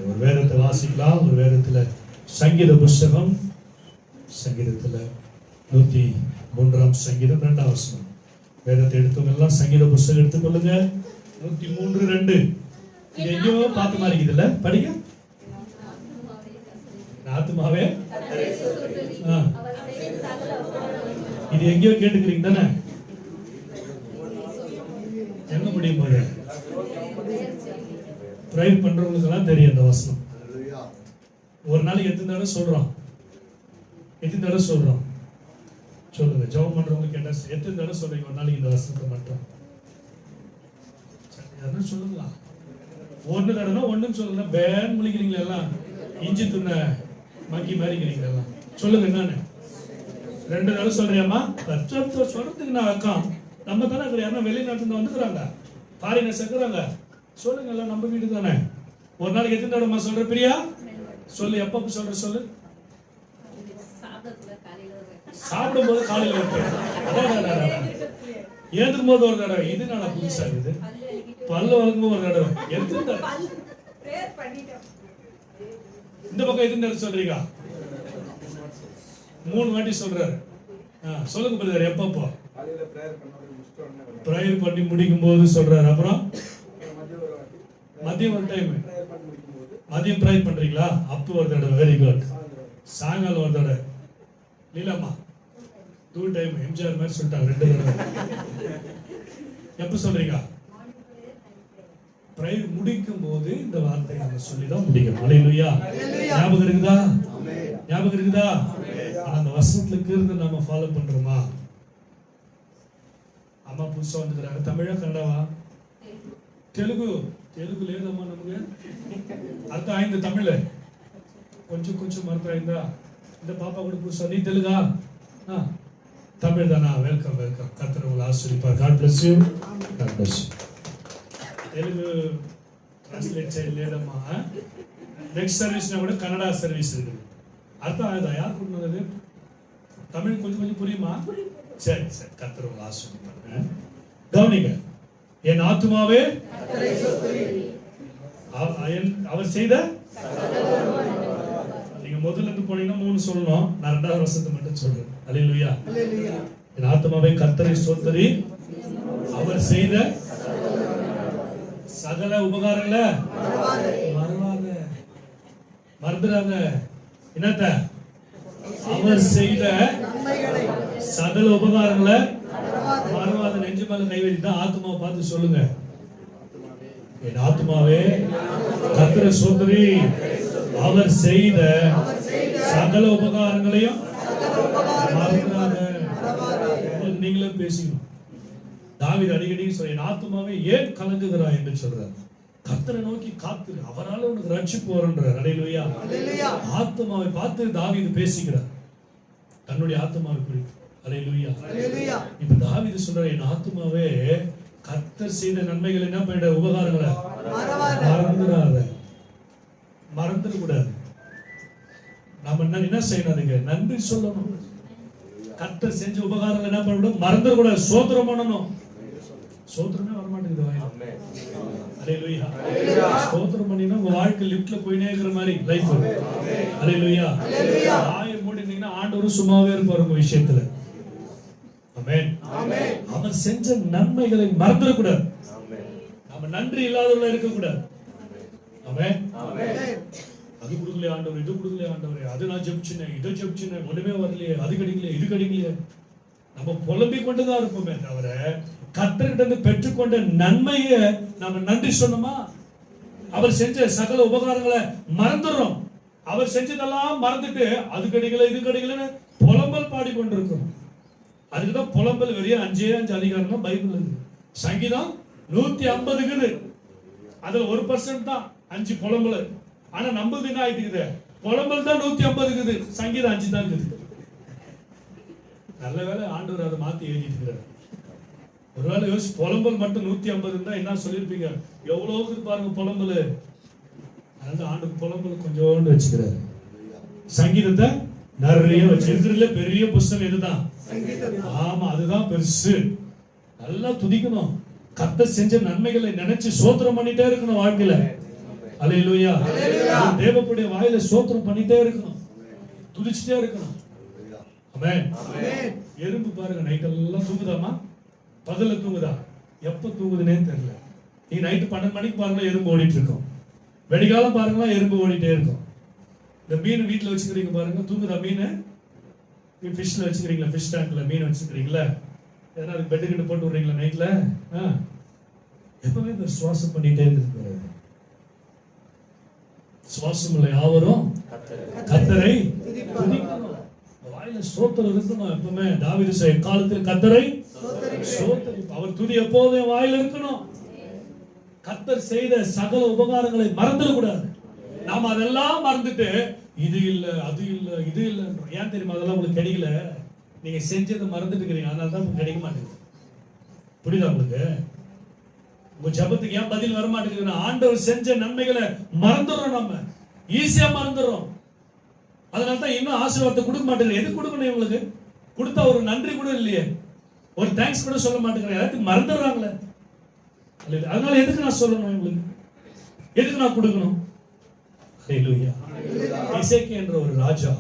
ஒரு வேதத்தை வாசிக்கலாம். ஒரு வேதத்துல சங்கீத புஸ்தகம், சங்கீதத்துல 103 சங்கீதம் 2 வசனம். வேதத்தை எடுத்தவங்க எல்லாம் சங்கீத புஸ்தகம் எடுத்துக்கொள்ளுங்க. 103:2. இது எங்கேயோ பார்த்த மாதிரி இருக்குதுல்ல, படிங்க. ஆத்துமாவே இது எங்கேயோ கேட்டுக்கிறீங்க தானே? எங்க முடியும் போது ப்ரேயர் பண்றவங்களுக்கு எல்லாம் தெரியும் இந்த வசனம். ஒரு நாளைக்கு எத்தனை தடவை சொல்றோம்? எத்தனை தடவை சொல்றோம் சொல்லுங்க. ஜெபம் பண்றவங்களுக்கு கேட்டா எத்தனை தடவை சொல்றீங்க ஒரு நாளைக்கு இந்த வசனத்தை மட்டும்? சொல்லுங்களா? ஒண்ணு தடவை ஒண்ணுன்னு சொல்லுங்க. பேன் முழிக்கிறீங்களா எல்லாம்? இஞ்சி துண்ண மக்கி மாறிக்கிறீங்களா எல்லாம்? சொல்லுங்க. என்னன்னு 2 தடவை சொல்றியாமா? சொல்றதுக்கு நான் அக்கம் நம்ம தானே யாருன்னா வெளிநாட்டுல வந்துக்கிறாங்க, ஃபாரினர்ஸ் இருக்கிறாங்க. சொல்லுங்க எல்லாம் நம்ம வீடு தானே. ஒரு நாளைக்கு எத்தனை தடவை சொல்ற பிரியா? சொல்லு. எப்ப சொல்ற சொல்லு. சாப்பிடும் போது காலையில ஏதுக்கும் போது ஒரு தடவை. இது நல்லா புதுசா இருக்குது. பல்லு வளர்க்கும் ஒரு தடவை. எத்தனை தடவை இந்த பக்கம் எத்தனை தடவை சொல்றீங்க? 3 வாட்டி சொல்றாரு. சொல்லுங்க பிரதர். எப்பப்போ பிரேயர் பண்ணி முடிக்கும் போது சொல்றாரு. அப்புறம் மதியம் ஒரு டைம் மதியம் பிரேயர் பண்றீங்களா? அப்போ ஒரு தடவை. Very good. சாயங்காலம் ஒரு தடவை. லீலாமா 2 டைம். எம்ஜிஆர் மாதிரி சொல்லிட்டாங்க 2 தடவை. எப்ப சொல்றீங்க? பிரேயர் முடிக்கும் போது இந்த வார்த்தை நம்ம சொல்லிதான் முடிக்கணும். அல்லேலூயா. ஞாபகம் இருக்குதா? ஞாபகம் இருக்குதா? அந்த வசனத்துக்கு இருந்து நம்ம ஃபாலோ பண்றோமா? அம்மா புதுசா வந்துக்கிறாங்க. தமிழா கன்னடாவா? தெலுங்கு. தெலுங்கு లేదమ్మా நமக்கு. அர்த்தம் ஆయింది தமிழ். கொஞ்சம் கொஞ்சம் அர்த்தம் ஆయిందా? இந்த பாப்பா கூட புதுசா. நீ தெலுங்கா? தமிழ் தானா? Welcome welcome. கர்த்தர் உங்களை ஆசீர்வதிப்பார். God bless you. God bless you. Telugu translate செய்யலேதம்மா. நெக்ஸ்ட் சர்வீஸ்னா கூட கன்னடா சர்வீஸ் இருக்குது. அர்த்தம் ஆகுதா? யார் கொண்டு தமிழ் கொஞ்சம் கொஞ்சம் புரியுமா? சரி சரி. கர்த்தர் உங்களை ஆசீர்வதிப்பார். கவனிங்க. என் ஆத்துமாவே அவர் செய்த, நீங்க முதல்ல இருந்து போனீங்கன்னா 3 சொல்லணும். நான் 2வது வசனத்தை மட்டும் சொல்றேன். அல்லேலூயா. என் ஆத்துமாவே கர்த்தரை ஸ்தோத்திரி, அவர் செய்த சகல உபகாரங்கள மறவாத. மறந்துடாத. என்னத்த? அவர் செய்த சகல உபகாரங்களை மறவாத. நெஞ்சு மேல கை வச்சு தான் ஆத்மாவை பார்த்து சொல்லுங்க. என் ஆத்மாவே கர்த்தரை ஸ்தோத்திரி, அவர் செய்த சகல உபகாரங்களையும் மறந்துடாத. நீங்களே பேசிக்கணும். தாவீது அடிக்கடி சொல்ற, என் ஆத்மாவே ஏன் கலங்குகிறாய் என்று சொல்றார். கர்த்தரை நோக்கி காத்துரு, அவரால் உனக்கு ரட்சிப்பு வரும்ன்றார். அல்லேலூயா. ஆத்மாவை பார்த்து தாவீது பேசுகிறார், தன்னுடைய ஆத்மாவை குறித்து. அல்லேலூயா. இப்ப தாவீது சொல்றார், என் ஆத்மாவே கர்த்தர் செய்த நன்மைகள் என்ன பண்ணிட, உபகாரங்களை மறந்துடாத. மறந்துட கூடாது. நம்ம என்ன செய்யணும்? நன்றி சொல்லணும். கர்த்தர் செஞ்ச உபகாரங்கள் என்ன பண்ணணும்? மறந்துட கூடாது. ஸ்தோத்திரம் பண்ணணும். ஸ்தோத்திரமே வரமாட்டேங்குது வாயில. அல்லேலூயா. ஸ்தோத்திரம் பண்ணினா உங்க வாழ்க்கை லிஃப்ட்ல போயினே இருக்கிற மாதிரி லைஃப். அல்லேலூயா. வாயை மூடினீங்கன்னா ஆண்டவர் சும்மாவே இருப்பார் உங்க விஷயத்துல. ஆமென். அவர் செஞ்ச நன்மைகளை மறந்துட கூடாது. நம்ம நன்றி இல்லாதவங்களா இருக்க கூடாது. ஆமென். அது கொடுக்கலையே ஆண்டவர், இது கொடுக்கலையே ஆண்டவரே, அது நான் ஜெபிச்சினேன், இதை ஜெபிச்சினேன், ஒண்ணுமே வரலையே, அது கிடைக்கலையே, இது கிடைக்கலையே. நம்ம புலம்பிக் கொண்டுதான் இருப்போமே தவிர கர்த்தர்கிட்ட இருந்து பெற்றுக்கொண்ட நன்மையை நம்ம நன்றி சொன்னோமா? அவர் செஞ்ச சகல உபகாரங்களை மறந்துடுறோம். அவர் செஞ்சதெல்லாம் மறந்துட்டு அது கிடைக்கல, இது கிடைக்கலன்னு புலம்பல் பாடிக்கொண்டிருக்கிறோம். அதுக்குதான் புலம்பல். வெறிய 5 அதிகாரம் தான் பைபிள் இருக்கு. சங்கீதம் 150 இருக்குது. அதுல 1% தான் 5 புலம்பல். ஆனா நம்மளுக்கு என்ன ஆயிட்டு, புலம்பல் தான் 150 இருக்குது, சங்கீதம் 5 தான் இருக்குது. நல்ல வேலை ஆண்டவர் அதை மாத்தி எழுதிட்டு இருக்கிறார். ஒருவேளை யோசி, புலம்பல் மட்டும் 150 இருந்தா என்ன சொல்லியிருப்பீங்க? எவ்வளவுக்கு பாருங்க புலம்பல். அதனால ஆண்டவர் புலம்பல் கொஞ்சோண்டு வச்சுக்கிறாரு. சங்கீதத்தை நிறைய வச்சிருக்கிறதுல பெரிய புஸ்தகம் இதுதான். ஆமா, அதுதான் பெருசு. நல்லா துதிக்கணும். கர்த்தர் செஞ்ச நன்மைகளை நினைச்சு ஸ்தோத்திரம் பண்ணிட்டே இருக்கணும் வாழ்க்கையில. அல்லேலூயா. தேவனுடைய வாயில ஸ்தோத்திரம் பண்ணிட்டே இருக்கணும், துதிச்சிட்டே இருக்கணும். ஆமென். எறும்பு பாருங்க நைட் எல்லாம் தூங்குதாமா, பகல்ல தூங்குதா? எப்ப தூங்குதுன்னே தெரியல. நீ நைட்டு 12 மணிக்கு பாருங்களா எறும்பு ஓடிட்டு இருக்கும், வெடிகாலம் பாருங்களா எறும்பு ஓடிட்டே இருக்கும். இந்த மீன் வீட்டுல வச்சுக்கிறீங்க பாருங்க, தூங்குதா மீன்? ஃபிஷ்ல வச்சுக்கிறீங்களா, ஃபிஷ் டேங்க்ல மீன் வச்சுக்கிறீங்களா? ஏன்னா அதுக்கு பெட்டு கிட்ட போட்டு விடுறீங்களா நைட்ல? எப்பவுமே சுவாசம் பண்ணிட்டே இருக்கு. சுவாசம் இல்லை யாவரும் கர்த்தரை துதிக்கணும். வாயில ஸ்தோத்திரம் இருக்கணும் எப்பவுமே. தாவீது காலத்தில் கர்த்தரை ஸ்தோத்திரி, அவர் துதி எப்போதும் வாயில இருக்கணும். கர்த்தர் செய்த சகல உபகாரங்களை மறந்துடக்கூடாது. நாம அதெல்லாம் மறந்துட்டு இது இல்ல அது இல்ல இது இல்ல. ஏன் தெரியுமா? அதெல்லாம் உங்களுக்கு கிடைக்கல, நீங்க செஞ்சதை மறந்துட்டு இருக்கிறீங்க, அதனாலதான் உங்களுக்கு கிடைக்க மாட்டேங்குது. புரியுதா உங்களுக்கு? உங்க ஜபத்துக்கு ஏன் பதில் வர மாட்டேங்குது? ஆண்டவர் செஞ்ச நன்மைகளை மறந்துடுறோம், நம்ம ஈஸியா மறந்துடுறோம். அதனாலதான் இன்னும் ஆசீர்வாதத்தை கொடுக்க மாட்டேங்குது. எது கொடுக்கணும் இவங்களுக்கு? கொடுத்தா ஒரு நன்றி கூட இல்லையே, ஒரு தேங்க்ஸ் கூட சொல்ல மாட்டேங்கிறாங்க, எல்லாத்தையும் மறந்துடுறாங்களே. அதனால எதுக்கு நான் சொல்லணும் இவங்களுக்கு? எதுக்கு நான் கொடுக்கணும்? ஹல்லேலூயா. எசேக்கியா என்ற ஒரு ராஜா